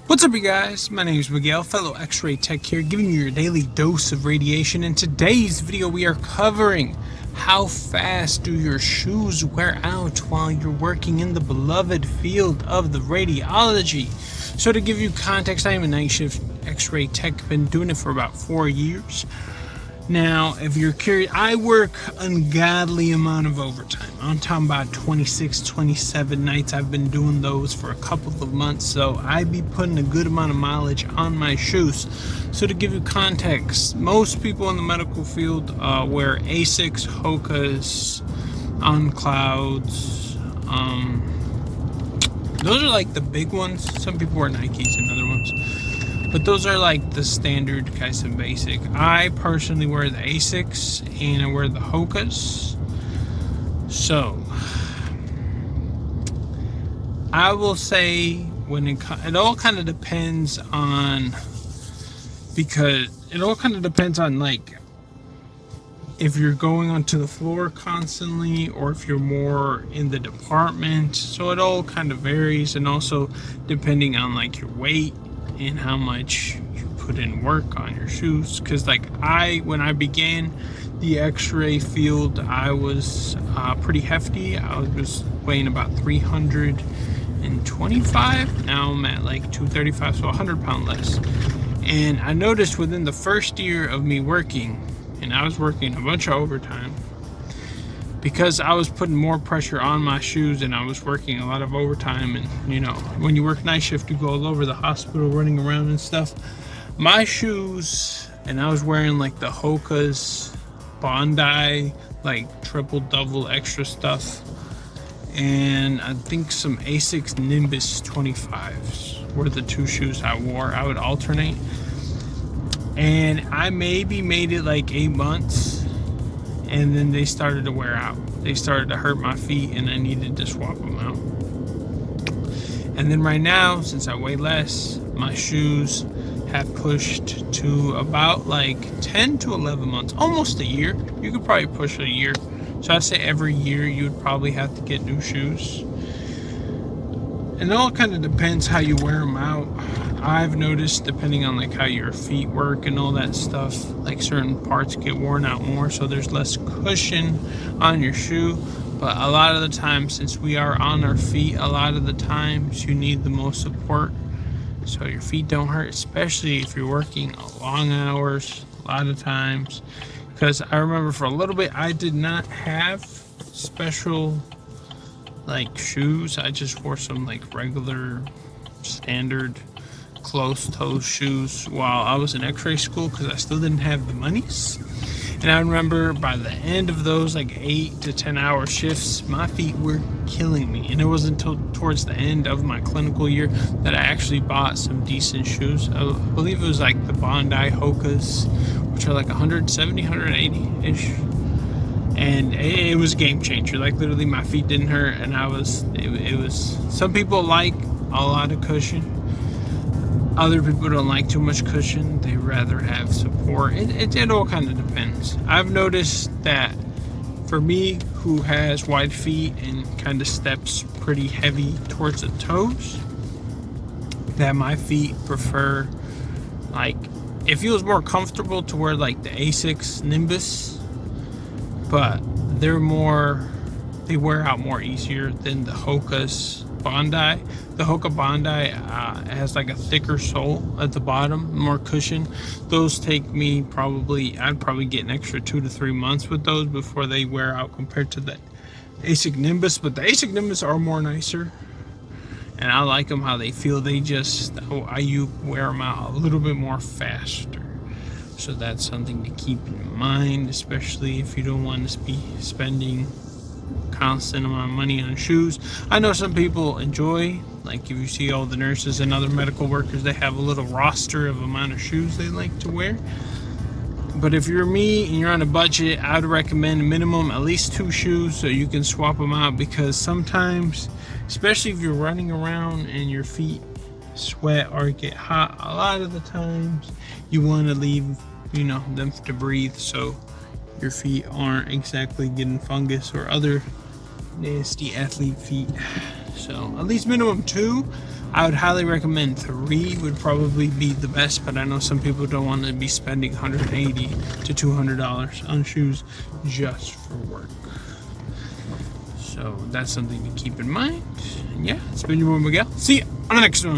What's up, you guys? My name is Miguel, fellow Xray Tech here, giving you your daily dose of radiation. In today's video, we are covering how fast do your shoes wear out while you're working in the beloved field of the radiology. So to give you context, I am a night shift Xray Tech, been doing it for about 4 years. Now, if you're curious, I work ungodly amount of overtime. I'm talking about 26, 27 nights. I've been doing those for a couple of months, so I be putting a good amount of mileage on my shoes. So to give you context, most people in the medical field wear Asics, Hokas, On Clouds. Those are like the big ones. Some people wear Nikes and other ones. But those are like the standard kinds of basic. I personally wear the Asics and I wear the Hokas. So I will say when it all kind of depends on, because it all kind of depends on like if you're going onto the floor constantly or if you're more in the department. So it all kind of varies, and also depending on like your weight and how much you put in work on your shoes. Because like when I began the X-ray field, I was pretty hefty. I was weighing about 325. Now I'm at like 235, so 100-pound less. And I noticed within the first year of me working, and I was working a bunch of overtime, because I was putting more pressure on my shoes and I was working a lot of overtime. And you know, when you work night shift, you go all over the hospital running around and stuff. My shoes, and I was wearing like the Hokas Bondi, like triple double extra stuff, and I think some Asics Nimbus 25s were the two shoes I wore. I would alternate, and I maybe made it like 8 months, and then they started to wear out. They started to hurt my feet and I needed to swap them out. And then right now, since I weigh less, my shoes have pushed to about like 10 to 11 months, almost a year. You could probably push a year. So I'd say every year you would probably have to get new shoes. And it all kind of depends how you wear them out. I've noticed, depending on like how your feet work and all that stuff, like certain parts get worn out more, so there's less cushion on your shoe. But a lot of the time, since we are on our feet, a lot of the times you need the most support so your feet don't hurt, especially if you're working long hours a lot of times. Because I remember for a little bit I did not have special like shoes. I just wore some like regular standard closed-toe shoes while I was in X-ray school, because I still didn't have the monies. And I remember by the end of those like 8 to 10 hour shifts, my feet were killing me. And it wasn't until towards the end of my clinical year that I actually bought some decent shoes. I believe it was like the Bondi Hokas, which are like 170, 180 ish. And it was a game changer. Like literally my feet didn't hurt, and it was, some people like a lot of cushion. Other people don't like too much cushion. They rather have support. It all kind of depends. I've noticed that for me, who has wide feet and kind of steps pretty heavy towards the toes, that my feet prefer, like, it feels more comfortable to wear like the Asics Nimbus, but they wear out more easier than the Hokas Bondi. The Hoka Bondi has like a thicker sole at the bottom, more cushion. Those take me I'd probably get an extra 2 to 3 months with those before they wear out compared to the Asic Nimbus. But the Asic Nimbus are more nicer, and I like them how they feel. You wear them out a little bit more faster. So that's something to keep in mind, especially if you don't want to be spending constant amount of money on shoes. I know some people enjoy, like if you see all the nurses and other medical workers, they have a little roster of amount of shoes they like to wear. But if you're me and you're on a budget, I would recommend a minimum at least 2 shoes so you can swap them out, because sometimes, especially if you're running around and your feet sweat or get hot, a lot of the times you want to leave them to breathe, so your feet aren't exactly getting fungus or other nasty athlete feet. So at least minimum 2. I would highly recommend 3 would probably be the best, but I know some people don't want to be spending $180 to $200 on shoes just for work. So that's something to keep in mind. And yeah, it's been your boy Miguel. See you on the next one.